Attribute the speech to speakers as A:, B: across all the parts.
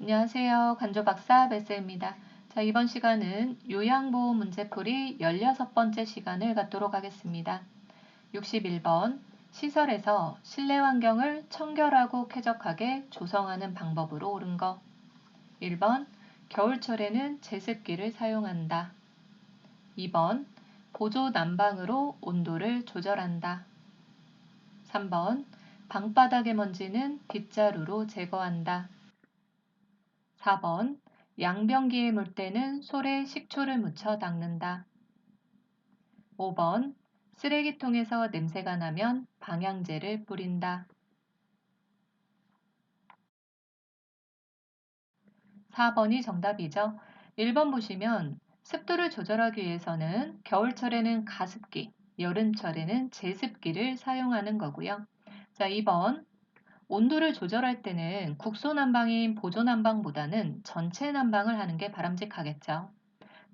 A: 안녕하세요. 간조박사 베스입니다. 자, 이번 시간은 요양보호 문제풀이 16번째 시간을 갖도록 하겠습니다. 61번 시설에서 실내 환경을 청결하고 쾌적하게 조성하는 방법으로 옳은 거. 1번 겨울철에는 제습기를 사용한다. 2번 보조 난방으로 온도를 조절한다. 3번 방바닥의 먼지는 빗자루로 제거한다. 4번 양변기에 물 때는 솔에 식초를 묻혀 닦는다. 5번 쓰레기통에서 냄새가 나면 방향제를 뿌린다. 4번이 정답이죠. 1번 보시면 습도를 조절하기 위해서는 겨울철에는 가습기, 여름철에는 제습기를 사용하는 거고요. 자, 2번 온도를 조절할 때는 국소 난방인 보조 난방보다는 전체 난방을 하는 게 바람직하겠죠.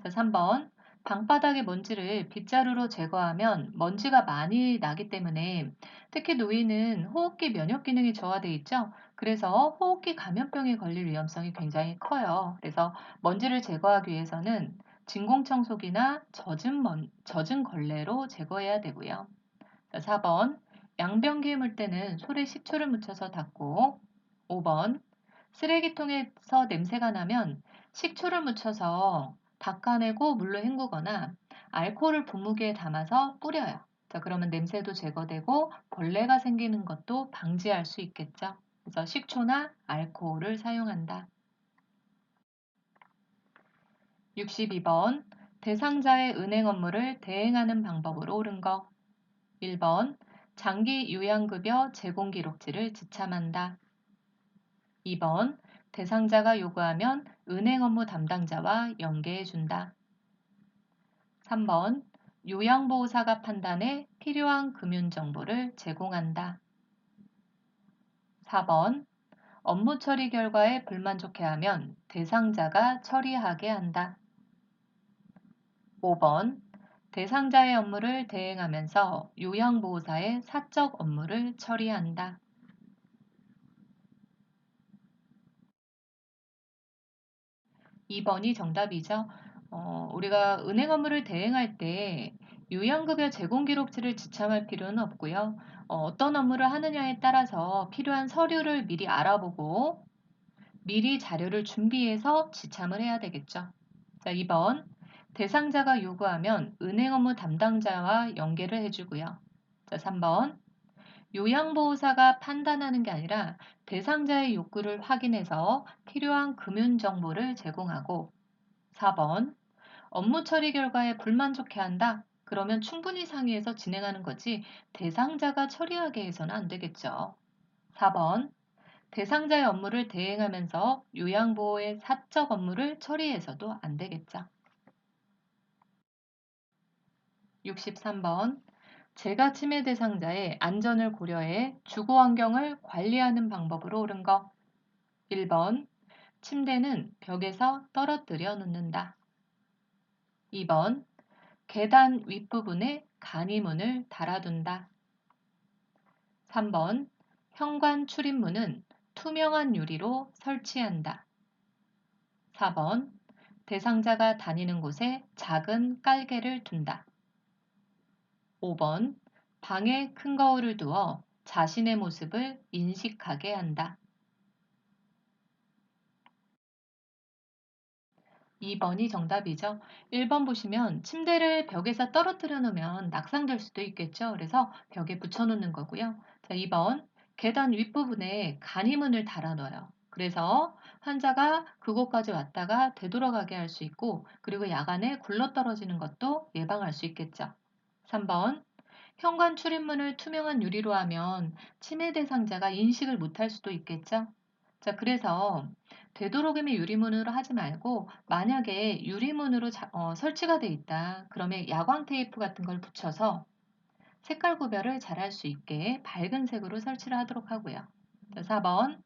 A: 자, 3번 방바닥의 먼지를 빗자루로 제거하면 먼지가 많이 나기 때문에 특히 노인은 호흡기 면역 기능이 저하돼 있죠. 그래서 호흡기 감염병에 걸릴 위험성이 굉장히 커요. 그래서 먼지를 제거하기 위해서는 진공청소기나 젖은 걸레로 제거해야 되고요. 자, 4번 양변기에 물 때는 솔에 식초를 묻혀서 닦고 5번 쓰레기통에서 냄새가 나면 식초를 묻혀서 닦아내고 물로 헹구거나 알코올을 분무기에 담아서 뿌려요. 자, 그러면 냄새도 제거되고 벌레가 생기는 것도 방지할 수 있겠죠. 그래서 식초나 알코올을 사용한다. 62번 대상자의 은행 업무를 대행하는 방법으로 옳은 거. 1번 장기 요양급여 제공 기록지를 지참한다. 2번 대상자가 요구하면 은행 업무 담당자와 연계해 준다. 3번 요양보호사가 판단해 필요한 금융 정보를 제공한다. 4번 업무 처리 결과에 불만족해하면 대상자가 처리하게 한다. 5번 대상자의 업무를 대행하면서 요양보호사의 사적 업무를 처리한다. 2번이 정답이죠. 우리가 은행 업무를 대행할 때 요양급여 제공 기록지를 지참할 필요는 없고요. 어떤 업무를 하느냐에 따라서 필요한 서류를 미리 알아보고 미리 자료를 준비해서 지참을 해야 되겠죠. 자, 2번 대상자가 요구하면 은행 업무 담당자와 연계를 해주고요. 자, 3번 요양보호사가 판단하는 게 아니라 대상자의 욕구를 확인해서 필요한 금융 정보를 제공하고 4번 업무 처리 결과에 불만족해한다. 그러면 충분히 상의해서 진행하는 거지 대상자가 처리하게 해서는 안 되겠죠. 4번 대상자의 업무를 대행하면서 요양보호의 사적 업무를 처리해서도 안 되겠죠. 63번 재가 침해 대상자의 안전을 고려해 주거 환경을 관리하는 방법으로 옳은 거. 1번 침대는 벽에서 떨어뜨려 놓는다. 2번 계단 윗부분에 간이문을 달아둔다. 3번 현관 출입문은 투명한 유리로 설치한다. 4번 대상자가 다니는 곳에 작은 깔개를 둔다. 5번 방에 큰 거울을 두어 자신의 모습을 인식하게 한다. 2번이 정답이죠. 1번 보시면 침대를 벽에서 떨어뜨려 놓으면 낙상될 수도 있겠죠. 그래서 벽에 붙여 놓는 거고요. 자, 2번 계단 윗부분에 간이문을 달아 넣어요. 그래서 환자가 그곳까지 왔다가 되돌아가게 할 수 있고 그리고 야간에 굴러떨어지는 것도 예방할 수 있겠죠. 3번 현관 출입문을 투명한 유리로 하면 치매 대상자가 인식을 못할 수도 있겠죠. 자, 그래서 되도록이면 유리문으로 하지 말고 만약에 유리문으로 설치가 돼 있다. 그러면 야광 테이프 같은 걸 붙여서 색깔 구별을 잘 할 수 있게 밝은 색으로 설치를 하도록 하고요. 자, 4번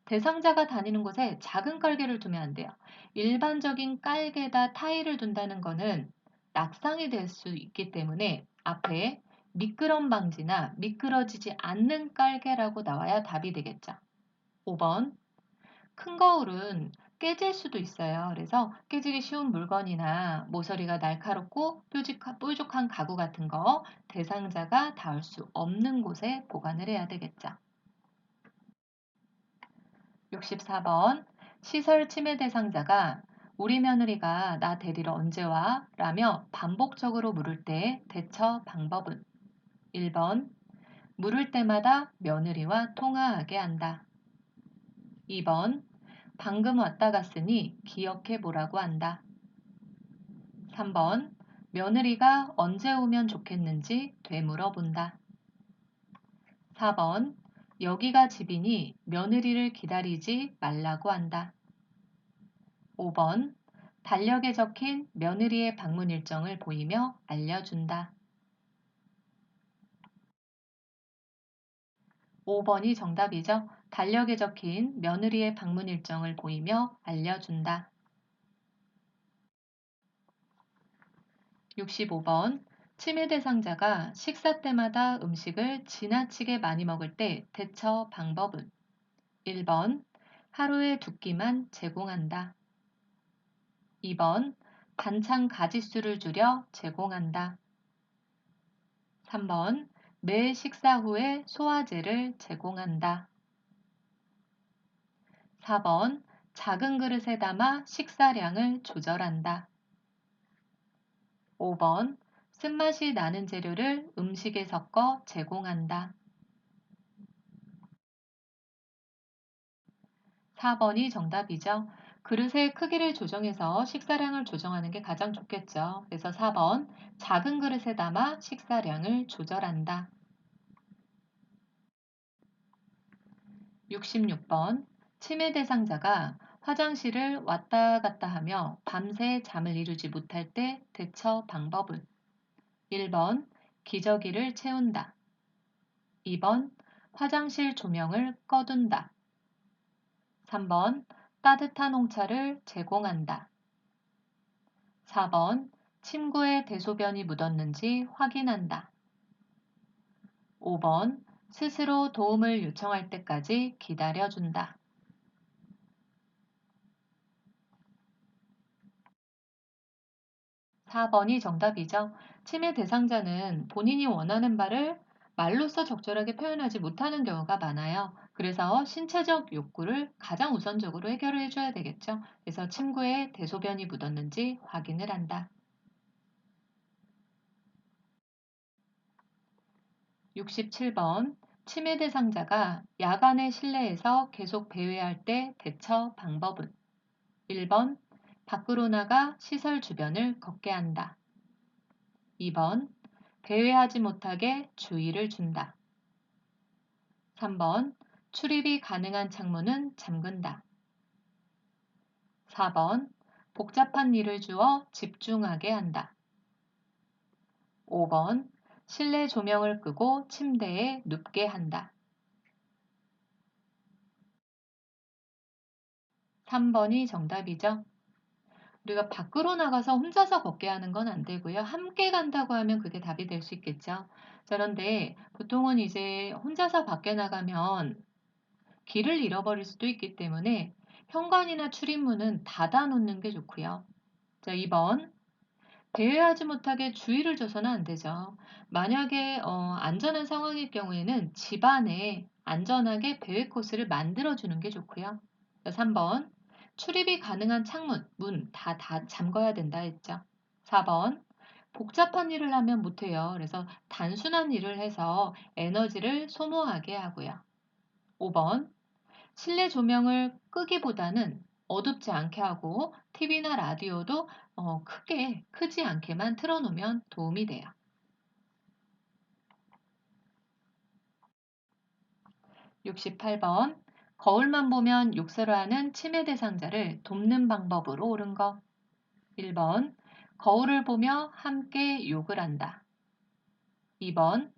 A: 대상자가 다니는 곳에 작은 깔개를 두면 안 돼요. 일반적인 깔개에다 타일을 둔다는 거는 낙상이 될 수 있기 때문에 앞에 미끄럼 방지나 미끄러지지 않는 깔개라고 나와야 답이 되겠죠. 5번 큰 거울은 깨질 수도 있어요. 그래서 깨지기 쉬운 물건이나 모서리가 날카롭고 뾰족한 가구 같은 거 대상자가 닿을 수 없는 곳에 보관을 해야 되겠죠. 64번 시설 침해 대상자가 우리 며느리가 나 데리러 언제 와? 라며 반복적으로 물을 때 대처 방법은 1번 물을 때마다 며느리와 통화하게 한다. 2번 방금 왔다 갔으니 기억해 보라고 한다. 3번 며느리가 언제 오면 좋겠는지 되물어본다. 4번 여기가 집이니 며느리를 기다리지 말라고 한다. 5번 달력에 적힌 며느리의 방문 일정을 보이며 알려준다. 5번이 정답이죠. 달력에 적힌 며느리의 방문 일정을 보이며 알려준다. 65번 치매 대상자가 식사 때마다 음식을 지나치게 많이 먹을 때 대처 방법은 1번 하루에 2끼만 제공한다. 2번 반찬 가짓수를 줄여 제공한다. 3번 매 식사 후에 소화제를 제공한다. 4번 작은 그릇에 담아 식사량을 조절한다. 5번 쓴맛이 나는 재료를 음식에 섞어 제공한다. 4번이 정답이죠. 그릇의 크기를 조정해서 식사량을 조정하는 게 가장 좋겠죠. 그래서 4번 작은 그릇에 담아 식사량을 조절한다. 66번 치매 대상자가 화장실을 왔다 갔다 하며 밤새 잠을 이루지 못할 때 대처 방법은 1번 기저귀를 채운다. 2번 화장실 조명을 꺼둔다. 3번 따뜻한 홍차를 제공한다. 4번 침구에 대소변이 묻었는지 확인한다. 5번 스스로 도움을 요청할 때까지 기다려준다. 4번이 정답이죠. 치매 대상자는 본인이 원하는 바를 말로써 적절하게 표현하지 못하는 경우가 많아요. 그래서 신체적 욕구를 가장 우선적으로 해결을 해줘야 되겠죠. 그래서 침구에 대소변이 묻었는지 확인을 한다. 67번 치매 대상자가 야간의 실내에서 계속 배회할 때 대처 방법은 1번 밖으로 나가 시설 주변을 걷게 한다. 2번 배회하지 못하게 주의를 준다. 3번 출입이 가능한 창문은 잠근다. 4번 복잡한 일을 주어 집중하게 한다. 5번 실내 조명을 끄고 침대에 눕게 한다. 3번이 정답이죠. 우리가 밖으로 나가서 혼자서 걷게 하는 건 안 되고요. 함께 간다고 하면 그게 답이 될 수 있겠죠. 자, 그런데 보통은 이제 혼자서 밖에 나가면 길을 잃어버릴 수도 있기 때문에 현관이나 출입문은 닫아 놓는 게 좋고요. 자, 2번 배회하지 못하게 주의를 줘서는 안 되죠. 만약에 안전한 상황일 경우에는 집안에 안전하게 배회 코스를 만들어 주는 게 좋고요. 3번 출입이 가능한 창문, 문 다 잠궈야 된다 했죠. 4번 복잡한 일을 하면 못해요. 그래서 단순한 일을 해서 에너지를 소모하게 하고요. 5번 실내 조명을 끄기보다는 어둡지 않게 하고 TV나 라디오도 크지 않게만 틀어놓으면 도움이 돼요. 68번 거울만 보면 욕설하는 치매 대상자를 돕는 방법으로 옳은 것 1번 거울을 보며 함께 욕을 한다. 2번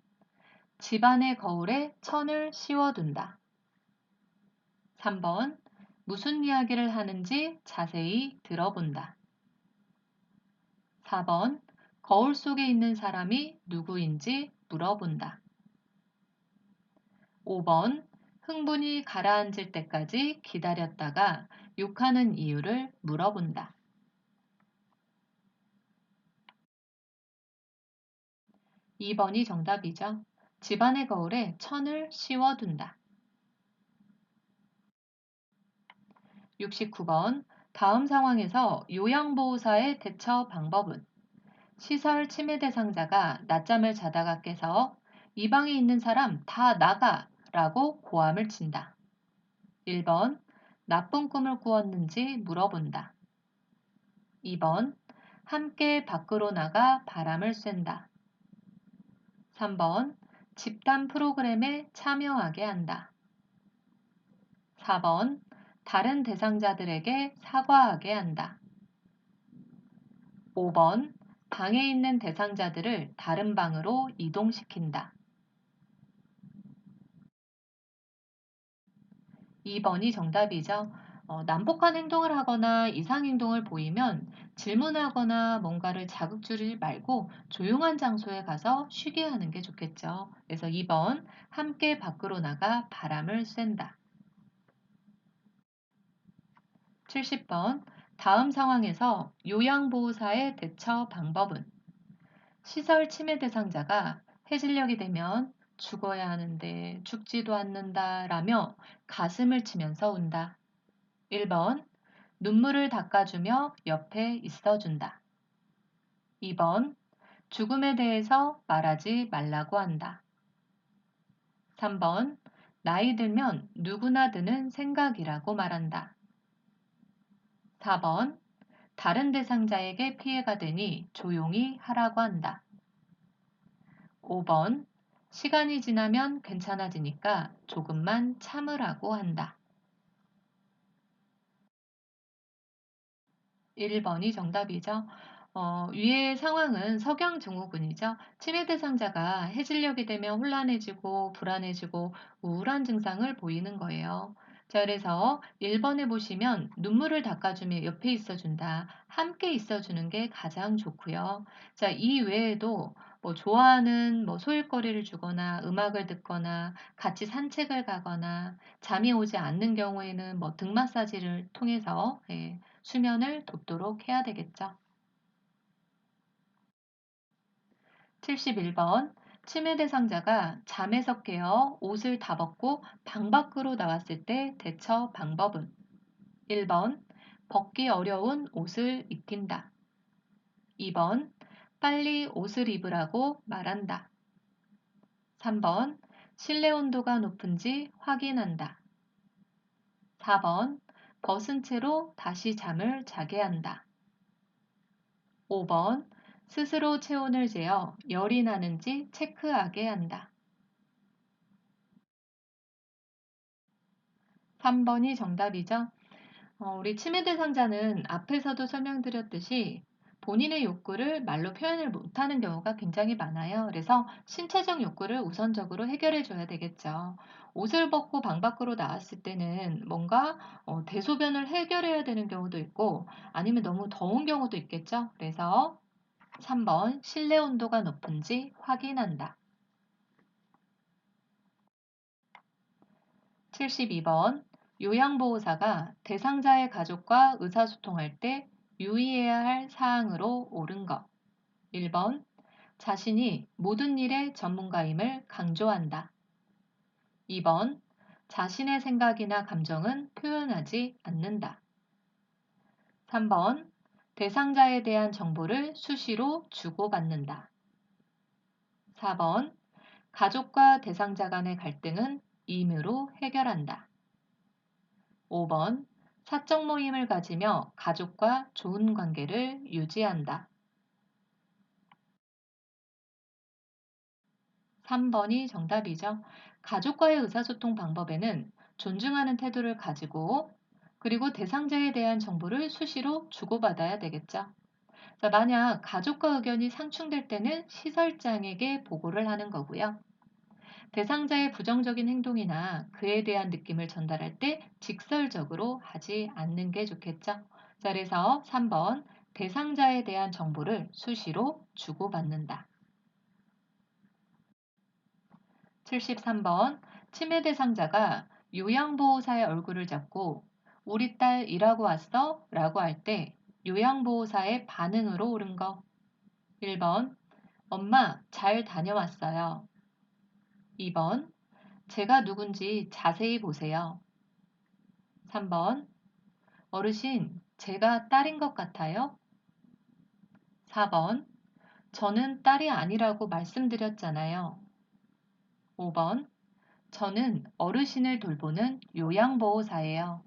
A: 집안의 거울에 천을 씌워둔다. 3번 무슨 이야기를 하는지 자세히 들어본다. 4번 거울 속에 있는 사람이 누구인지 물어본다. 5번 흥분이 가라앉을 때까지 기다렸다가 욕하는 이유를 물어본다. 2번이 정답이죠. 집안의 거울에 천을 씌워둔다. 69번. 다음 상황에서 요양보호사의 대처 방법은 시설 침해 대상자가 낮잠을 자다가 깨서 이 방에 있는 사람 다 나가 라고 고함을 친다. 1번. 나쁜 꿈을 꾸었는지 물어본다. 2번. 함께 밖으로 나가 바람을 쐰다. 3번. 집단 프로그램에 참여하게 한다. 4번. 다른 대상자들에게 사과하게 한다. 5번. 방에 있는 대상자들을 다른 방으로 이동시킨다. 2번이 정답이죠. 난폭한 행동을 하거나 이상 행동을 보이면 질문하거나 뭔가를 자극 주지 말고 조용한 장소에 가서 쉬게 하는 게 좋겠죠. 그래서 2번, 함께 밖으로 나가 바람을 쐰다. 70번, 다음 상황에서 요양보호사의 대처 방법은 시설 침해 대상자가 해질녘이 되면 죽어야 하는데 죽지도 않는다 라며 가슴을 치면서 운다. 1번. 눈물을 닦아주며 옆에 있어준다. 2번. 죽음에 대해서 말하지 말라고 한다. 3번. 나이 들면 누구나 드는 생각이라고 말한다. 4번. 다른 대상자에게 피해가 되니 조용히 하라고 한다. 5번. 시간이 지나면 괜찮아지니까 조금만 참으라고 한다. 1번이 정답이죠. 위의 상황은 석양증후군이죠. 치매 대상자가 해질녘이 되면 혼란해지고 불안해지고 우울한 증상을 보이는 거예요. 자, 그래서 1번에 보시면 눈물을 닦아주며 옆에 있어준다. 함께 있어주는 게 가장 좋고요. 자, 이 외에도 뭐 좋아하는 뭐 소일거리를 주거나 음악을 듣거나 같이 산책을 가거나 잠이 오지 않는 경우에는 뭐 등 마사지를 통해서 수면을 돕도록 해야 되겠죠. 71번. 치매 대상자가 잠에서 깨어 옷을 다 벗고 방 밖으로 나왔을 때 대처 방법은 1번. 벗기 어려운 옷을 입힌다. 2번. 빨리 옷을 입으라고 말한다. 3번. 실내 온도가 높은지 확인한다. 4번. 벗은 채로 다시 잠을 자게 한다. 5번. 스스로 체온을 재어 열이 나는지 체크하게 한다. 3번이 정답이죠. 우리 치매 대상자는 앞에서도 설명드렸듯이 본인의 욕구를 말로 표현을 못하는 경우가 굉장히 많아요. 그래서 신체적 욕구를 우선적으로 해결해 줘야 되겠죠. 옷을 벗고 방 밖으로 나왔을 때는 뭔가 대소변을 해결해야 되는 경우도 있고 아니면 너무 더운 경우도 있겠죠. 그래서 3번 실내 온도가 높은지 확인한다. 72번 요양보호사가 대상자의 가족과 의사소통할 때 유의해야 할 사항으로 옳은 것. 1번 자신이 모든 일의 전문가임을 강조한다. 2번 자신의 생각이나 감정은 표현하지 않는다. 3번 대상자에 대한 정보를 수시로 주고받는다. 4번 가족과 대상자 간의 갈등은 임의로 해결한다. 5번 사적 모임을 가지며 가족과 좋은 관계를 유지한다. 3번이 정답이죠. 가족과의 의사소통 방법에는 존중하는 태도를 가지고 그리고 대상자에 대한 정보를 수시로 주고받아야 되겠죠. 자, 만약 가족과 의견이 상충될 때는 시설장에게 보고를 하는 거고요. 대상자의 부정적인 행동이나 그에 대한 느낌을 전달할 때 직설적으로 하지 않는 게 좋겠죠. 자, 그래서 3번 대상자에 대한 정보를 수시로 주고받는다. 73번 치매 대상자가 요양보호사의 얼굴을 잡고 우리 딸 일하고 왔어? 라고 할 때 요양보호사의 반응으로 옳은 거. 1번 엄마 잘 다녀왔어요. 2번 제가 누군지 자세히 보세요. 3번 어르신 제가 딸인 것 같아요. 4번 저는 딸이 아니라고 말씀드렸잖아요. 5번 저는 어르신을 돌보는 요양보호사예요.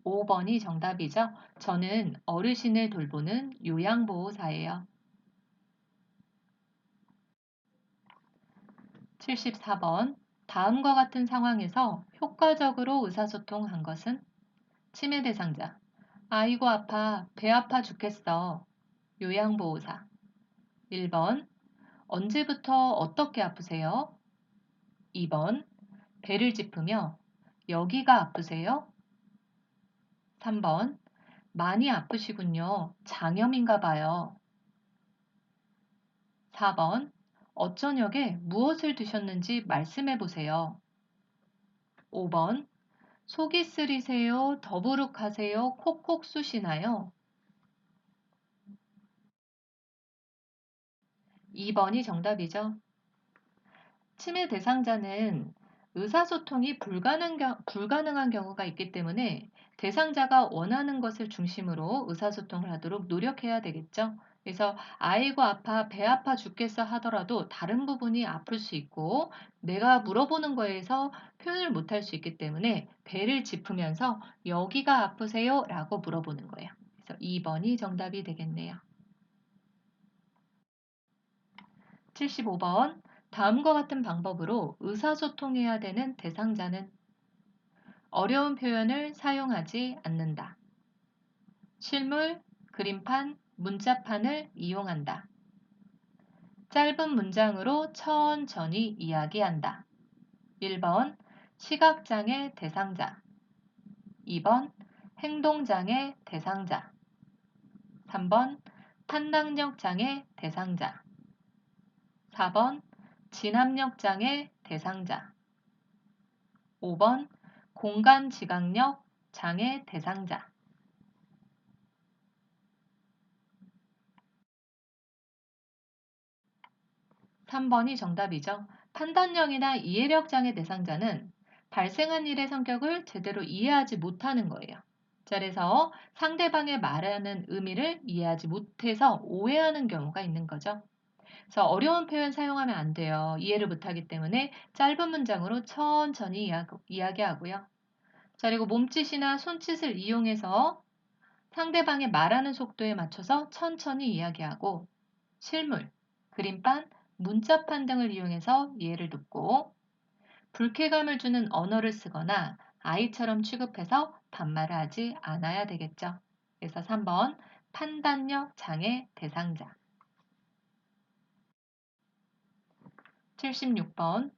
A: 5번이 정답이죠. 저는 어르신을 돌보는 요양보호사예요. 74번. 다음과 같은 상황에서 효과적으로 의사소통한 것은? 치매 대상자. 아이고 아파, 배 아파 죽겠어. 요양보호사. 1번. 언제부터 어떻게 아프세요? 2번. 배를 짚으며 여기가 아프세요? 3번. 많이 아프시군요. 장염인가 봐요. 4번. 어저녁에 무엇을 드셨는지 말씀해 보세요. 5번. 속이 쓰리세요? 더부룩하세요? 콕콕 쑤시나요? 2번이 정답이죠. 치매 대상자는 의사소통이 불가능한 경우가 있기 때문에 대상자가 원하는 것을 중심으로 의사소통을 하도록 노력해야 되겠죠. 그래서 아이고 아파, 배 아파 죽겠어 하더라도 다른 부분이 아플 수 있고 내가 물어보는 거에서 표현을 못할 수 있기 때문에 배를 짚으면서 여기가 아프세요? 라고 물어보는 거예요. 그래서 2번이 정답이 되겠네요. 75번. 다음과 같은 방법으로 의사소통해야 되는 대상자는 어려운 표현을 사용하지 않는다. 실물, 그림판, 문자판을 이용한다. 짧은 문장으로 천천히 이야기한다. 1번 시각장애 대상자 2번 행동장애 대상자 3번 판단력 장애 대상자 4번 진압력 장애 대상자 5번 공간지각력 장애 대상자 3번이 정답이죠. 판단력이나 이해력 장애 대상자는 발생한 일의 성격을 제대로 이해하지 못하는 거예요. 자, 그래서 상대방의 말하는 의미를 이해하지 못해서 오해하는 경우가 있는 거죠. 그래서 어려운 표현 사용하면 안 돼요. 이해를 못하기 때문에 짧은 문장으로 천천히 이야기하고요. 자, 그리고 몸짓이나 손짓을 이용해서 상대방의 말하는 속도에 맞춰서 천천히 이야기하고 실물, 그림판, 문자판 등을 이용해서 이해를 돕고 불쾌감을 주는 언어를 쓰거나 아이처럼 취급해서 반말을 하지 않아야 되겠죠. 그래서 3번 판단력 장애 대상자 76번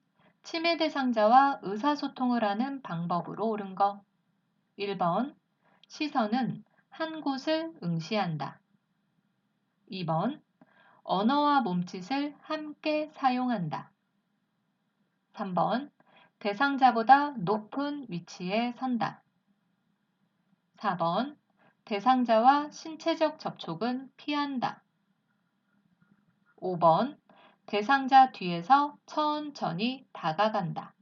A: 치매 대상자와 의사소통을 하는 방법으로 옳은 거 1번 시선은 한 곳을 응시한다. 2번 언어와 몸짓을 함께 사용한다. 3번 대상자보다 높은 위치에 선다. 4번 대상자와 신체적 접촉은 피한다. 5번 대상자 뒤에서 천천히 다가간다.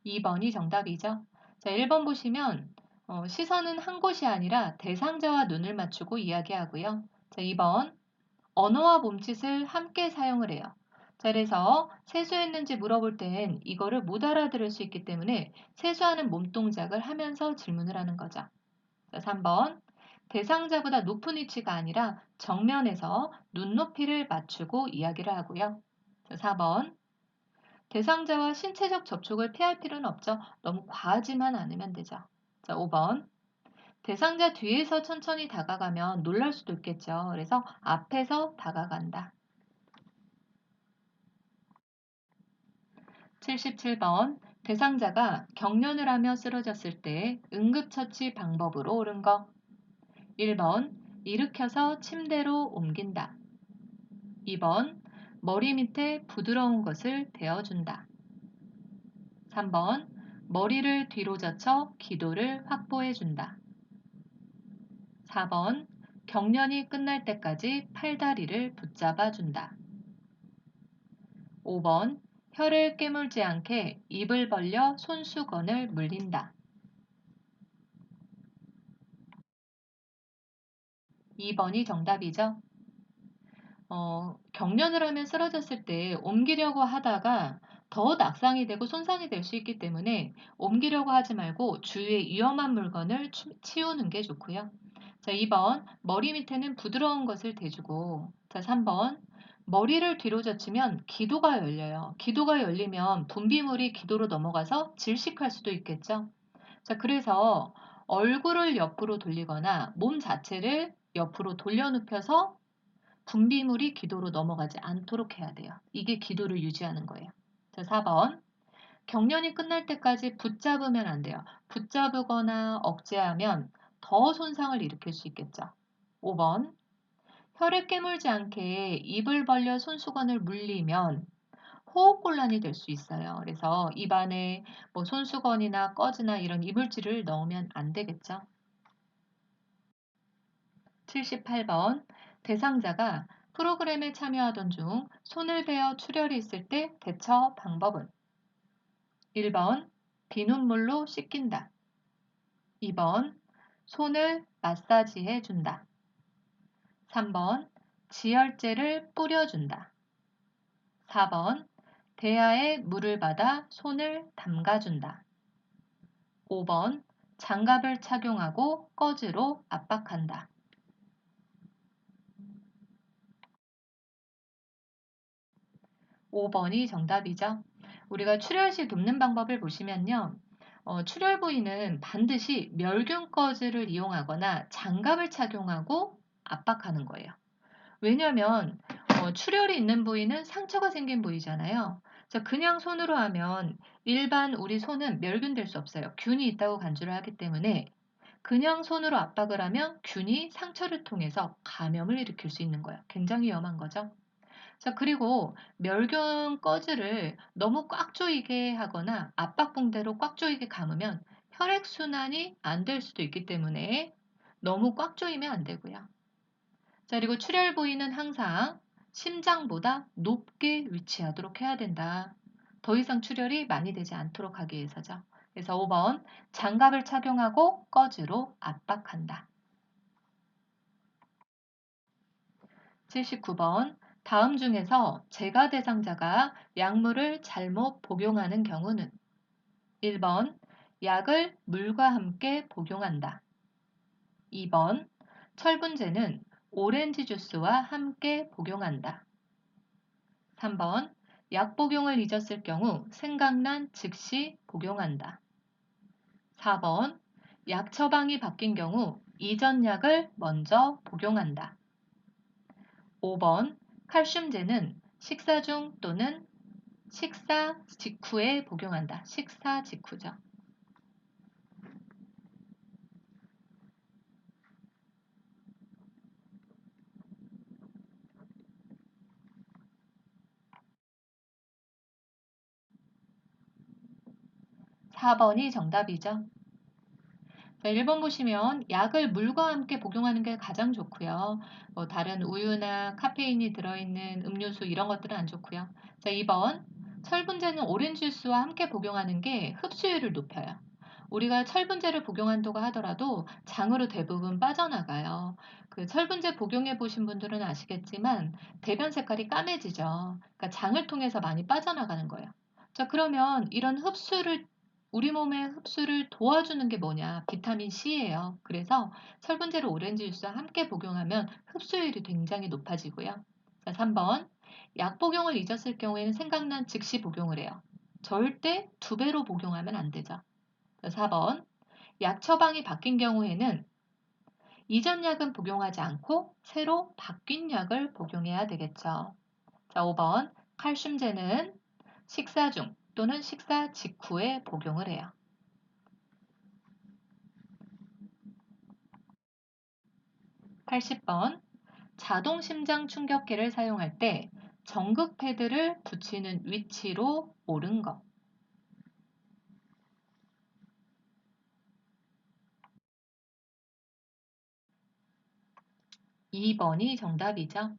A: 2번이 정답이죠. 자, 1번 보시면 시선은 한 곳이 아니라 대상자와 눈을 맞추고 이야기하고요. 자, 2번 언어와 몸짓을 함께 사용을 해요. 자, 그래서 세수했는지 물어볼 땐 이거를 못 알아들을 수 있기 때문에 세수하는 몸동작을 하면서 질문을 하는 거죠. 자, 3번 대상자보다 높은 위치가 아니라 정면에서 눈높이를 맞추고 이야기를 하고요. 자, 4번 대상자와 신체적 접촉을 피할 필요는 없죠. 너무 과하지만 않으면 되죠. 자, 5번 대상자 뒤에서 천천히 다가가면 놀랄 수도 있겠죠. 그래서 앞에서 다가간다. 77번 대상자가 경련을 하며 쓰러졌을 때 응급처치 방법으로 옳은 거 1번 일으켜서 침대로 옮긴다. 2번, 머리 밑에 부드러운 것을 대어준다. 3번, 머리를 뒤로 젖혀 기도를 확보해준다. 4번, 경련이 끝날 때까지 팔다리를 붙잡아준다. 5번, 혀를 깨물지 않게 입을 벌려 손수건을 물린다. 2번이 정답이죠. 경련을 하면 쓰러졌을 때 옮기려고 하다가 더 낙상이 되고 손상이 될 수 있기 때문에 옮기려고 하지 말고 주위에 위험한 물건을 치우는 게 좋고요. 자, 2번 머리 밑에는 부드러운 것을 대주고, 자, 3번 머리를 뒤로 젖히면 기도가 열려요. 기도가 열리면 분비물이 기도로 넘어가서 질식할 수도 있겠죠. 자, 그래서 얼굴을 옆으로 돌리거나 몸 자체를 옆으로 돌려눕혀서 분비물이 기도로 넘어가지 않도록 해야 돼요. 이게 기도를 유지하는 거예요. 자, 4번. 경련이 끝날 때까지 붙잡으면 안 돼요. 붙잡거나 억제하면 더 손상을 일으킬 수 있겠죠. 5번. 혀를 깨물지 않게 입을 벌려 손수건을 물리면 호흡곤란이 될 수 있어요. 그래서 입안에 뭐 손수건이나 꺼즈나 이런 이물질을 넣으면 안 되겠죠. 78번. 대상자가 프로그램에 참여하던 중 손을 베어 출혈이 있을 때 대처 방법은 1번 비눗물로 씻긴다. 2번 손을 마사지해 준다. 3번 지혈제를 뿌려준다. 4번 대야에 물을 받아 손을 담가준다. 5번 장갑을 착용하고 꺼즈로 압박한다. 5번이 정답이죠. 우리가 출혈 시 돕는 방법을 보시면요. 출혈 부위는 반드시 멸균 꺼즈를 이용하거나 장갑을 착용하고 압박하는 거예요. 왜냐하면 출혈이 있는 부위는 상처가 생긴 부위잖아요. 그냥 손으로 하면 일반 우리 손은 멸균될 수 없어요. 균이 있다고 간주를 하기 때문에 그냥 손으로 압박을 하면 균이 상처를 통해서 감염을 일으킬 수 있는 거예요. 굉장히 위험한 거죠. 자, 그리고 멸균 꺼즈를 너무 꽉 조이게 하거나 압박붕대로 꽉 조이게 감으면 혈액순환이 안 될 수도 있기 때문에 너무 꽉 조이면 안 되고요. 자, 그리고 출혈 부위는 항상 심장보다 높게 위치하도록 해야 된다. 더 이상 출혈이 많이 되지 않도록 하기 위해서죠. 그래서 5번 장갑을 착용하고 꺼즈로 압박한다. 79번 다음 중에서 재가 대상자가 약물을 잘못 복용하는 경우는 1번 약을 물과 함께 복용한다. 2번 철분제는 오렌지 주스와 함께 복용한다. 3번 약 복용을 잊었을 경우 생각난 즉시 복용한다. 4번 약 처방이 바뀐 경우 이전 약을 먼저 복용한다. 5번 칼슘제는 식사 중 또는 식사 직후에 복용한다. 식사 직후죠. 4번이 정답이죠. 자, 1번 보시면 약을 물과 함께 복용하는 게 가장 좋고요. 뭐 다른 우유나 카페인이 들어있는 음료수 이런 것들은 안 좋고요. 자, 2번 철분제는 오렌지 주스와 함께 복용하는 게 흡수율을 높여요. 우리가 철분제를 복용한다고 하더라도 장으로 대부분 빠져나가요. 그 철분제 복용해 보신 분들은 아시겠지만 대변 색깔이 까매지죠. 그러니까 장을 통해서 많이 빠져나가는 거예요. 자, 그러면 이런 우리 몸의 흡수를 도와주는 게 뭐냐? 비타민 C예요. 그래서 철분제를 오렌지 주스와 함께 복용하면 흡수율이 굉장히 높아지고요. 자, 3번. 약 복용을 잊었을 경우에는 생각난 즉시 복용을 해요. 절대 2배로 복용하면 안 되죠. 자, 4번. 약 처방이 바뀐 경우에는 이전 약은 복용하지 않고 새로 바뀐 약을 복용해야 되겠죠. 자, 5번. 칼슘제는 식사 중 또는 식사 직후에 복용을 해요. 80번. 자동 심장 충격기를 사용할 때 전극 패드를 붙이는 위치로 옳은 것. 2번이 정답이죠.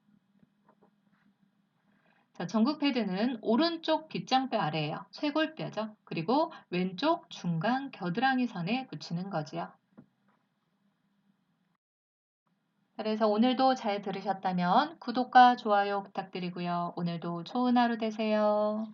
A: 자, 전극 패드는 오른쪽 빗장뼈 아래에요. 쇄골뼈죠. 그리고 왼쪽 중간 겨드랑이 선에 붙이는 거지요. 그래서 오늘도 잘 들으셨다면 구독과 좋아요 부탁드리고요. 오늘도 좋은 하루 되세요.